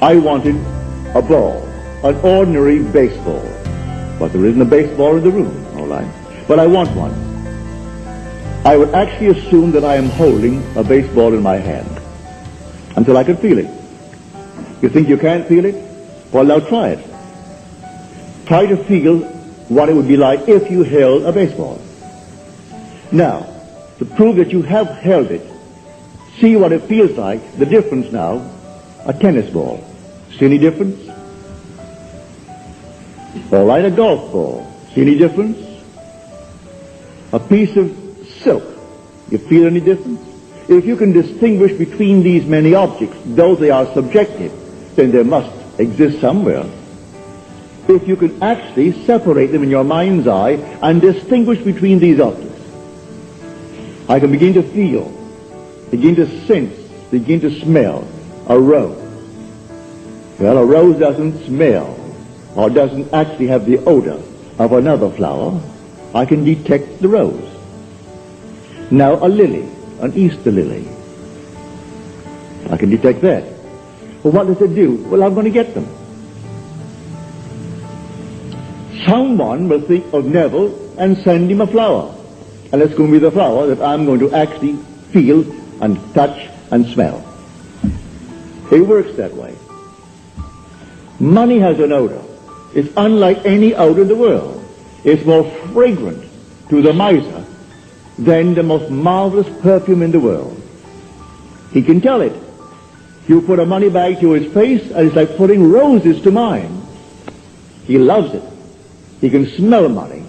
I wanted a ball, an ordinary baseball. But there isn't a baseball in the room, all right? But I want one. I would actually assume that I am holding a baseball in my hand until I can feel it. You think you can't feel it? Well, now try it. Try to feel what it would be like if you held a baseball. Now, to prove that you have held it, see what it feels like, the difference now, a tennis ball. See any difference? All right, a golf ball. See any difference? A piece of silk. You feel any difference? If you can distinguish between these many objects, though they are subjective, then they must exist somewhere. If you can actually separate them in your mind's eye and distinguish between these objects, I can begin to feel, begin to sense, begin to smell a rose. Well, a rose doesn't smell or doesn't actually have the odor of another flower. I can detect the rose. Now a lily, an Easter lily. I can detect that. Well, what does it do? Well, I'm going to get them. Someone will think of Neville and send him a flower. And it's going to be the flower that I'm going to actually feel and touch and smell. It works that way. Money has an odor. It's unlike any odor in the world. It's more fragrant to the miser than the most marvelous perfume in the world. He can tell it. You put a money bag to his face, and it's like putting roses to mine. He loves it. He can smell money,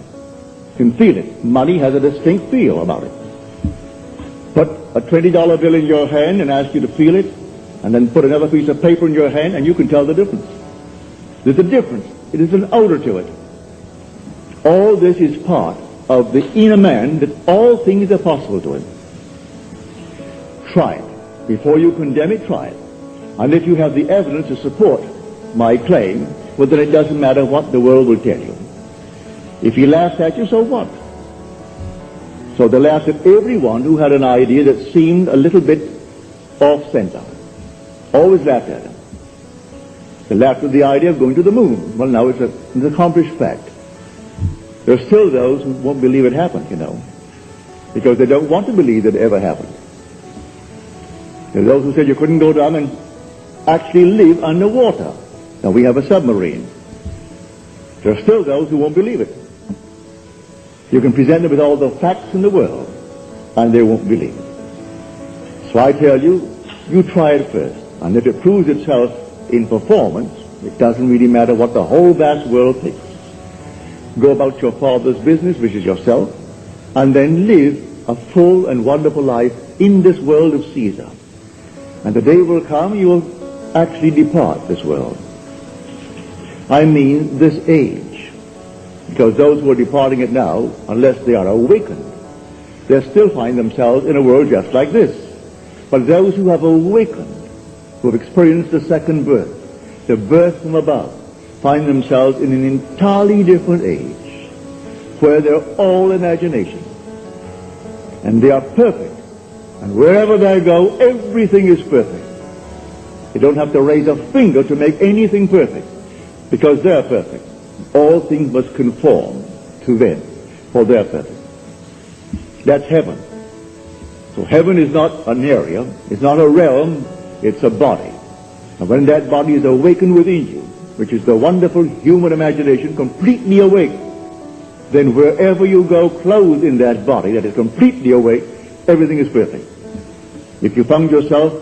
can feel it. Money has a distinct feel about it. Put a $20 bill in your hand and ask you to feel it, and then put another piece of paper in your hand, and you can tell the difference. There's a difference. It is an odor to it. All this is part of the inner man, that all things are possible to him. Try it. Before you condemn it, try it. And if you have the evidence to support my claim, well, then it doesn't matter what the world will tell you. If he laughs at you, so what? So they laughed at everyone who had an idea that seemed a little bit off-center. Always laughed at him. They laughed at the idea of going to the moon. Well, now it's an accomplished fact. There are still those who won't believe it happened, you know, because they don't want to believe it ever happened. There are those who said you couldn't go down and actually live underwater. Now we have a submarine. There are still those who won't believe it. You can present them with all the facts in the world, and they won't believe it. So I tell you, you try it first. And if it proves itself in performance, it doesn't really matter what the whole vast world thinks. Go about your Father's business, which is yourself, and then live a full and wonderful life in this world of Caesar. And the day will come you will actually depart this world. I mean this age. Because those who are departing it now, unless they are awakened, they'll still find themselves in a world just like this. But those who have awakened, who have experienced the second birth, the birth from above, find themselves in an entirely different age, where they're all imagination. And they are perfect. And wherever they go, everything is perfect. You don't have to raise a finger to make anything perfect, because they're perfect. All things must conform to them, for they're perfect. That's heaven. So heaven is not an area, it's not a realm, it's a body. And when that body is awakened within you, which is the wonderful human imagination completely awake, then wherever you go clothed in that body that is completely awake, everything is perfect. If you found yourself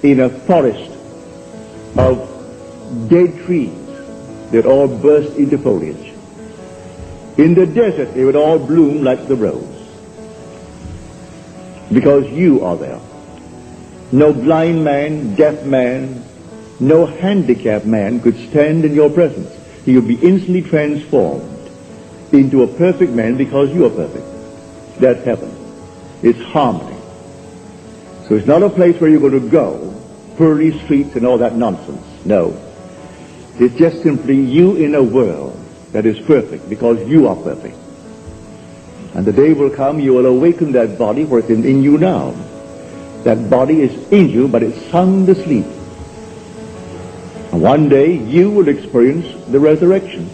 in a forest of dead trees that all burst into foliage, in the desert they would all bloom like the rose, because you are there. No blind man, deaf man, no handicapped man could stand in your presence. He would be instantly transformed into a perfect man because you are perfect. That's heaven. It's harmony. So it's not a place where you're going to go, pearly streets and all that nonsense. No. It's just simply you in a world that is perfect because you are perfect. And the day will come you will awaken that body where it's in you now. That body is in you, but it's sound asleep. And one day you will experience the resurrection.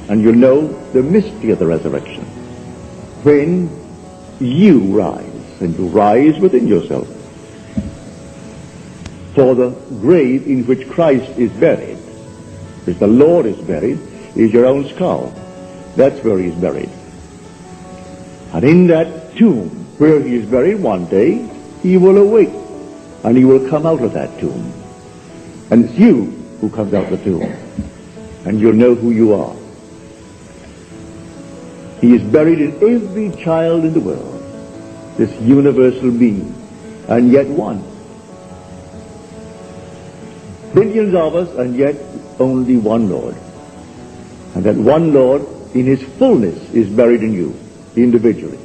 And you'll know the mystery of the resurrection. When you rise, and you rise within yourself. For the grave in which Christ is buried, which the Lord is buried, is your own skull. That's where he is buried. And in that tomb where he is buried, one day he will awake, and he will come out of that tomb. And it's you who comes out of the tomb, and you'll know who you are. He is buried in every child in the world, this universal being, and yet one. Billions of us, and yet only one Lord. And that one Lord, in his fullness, is buried in you, individually.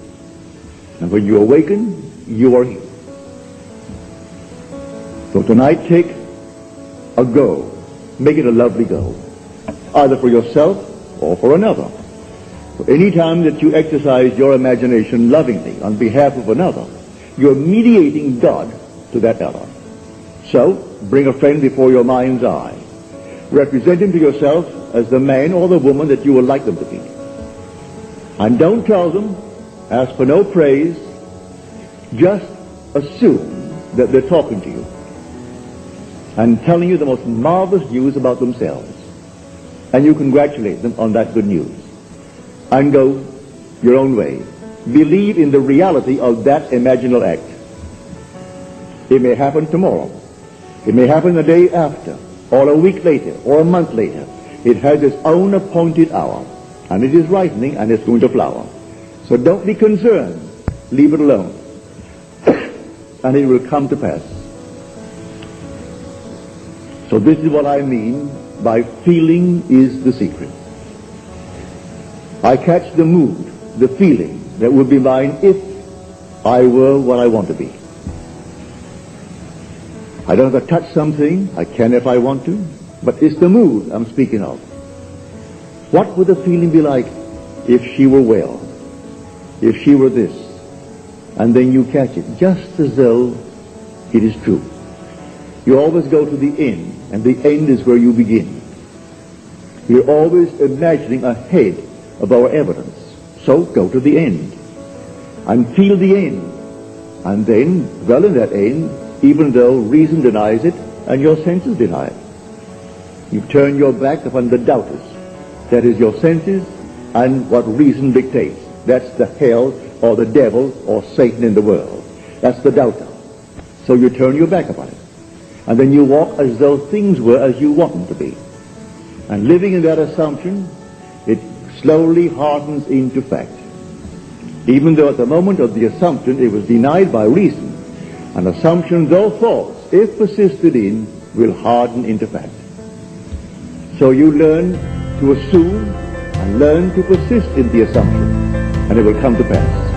And when you awaken, you are he. So tonight, take a go. Make it a lovely go. Either for yourself or for another. So any time that you exercise your imagination lovingly on behalf of another, you're mediating God to that other. So, bring a friend before your mind's eye. Represent him to yourself as the man or the woman that you would like them to be. And don't tell them, ask for no praise, just assume that they're talking to you and telling you the most marvelous news about themselves. And you congratulate them on that good news. And go your own way. Believe in the reality of that imaginal act. It may happen tomorrow. It may happen the day after, or a week later, or a month later. It has its own appointed hour, and it is ripening, and it's going to flower. So don't be concerned. Leave it alone. And it will come to pass. So this is what I mean by feeling is the secret. I catch the mood, the feeling that would be mine if I were what I want to be. I don't have to touch something. I can if I want to. But it's the mood I'm speaking of. What would the feeling be like if she were well? If she were this? And then you catch it, just as though it is true. You always go to the end, and the end is where you begin. We're always imagining ahead of our evidence. So go to the end and feel the end. And then dwell in that end, even though reason denies it and your senses deny it. You turn your back upon the doubters. That is your senses and what reason dictates. That's the hell or the devil or Satan in the world. That's the doubter. So you turn your back upon it. And then you walk as though things were as you want them to be. And living in that assumption, it slowly hardens into fact. Even though at the moment of the assumption it was denied by reason, an assumption, though false, if persisted in, will harden into fact. So you learn to assume and learn to persist in the assumption, and it will come to pass.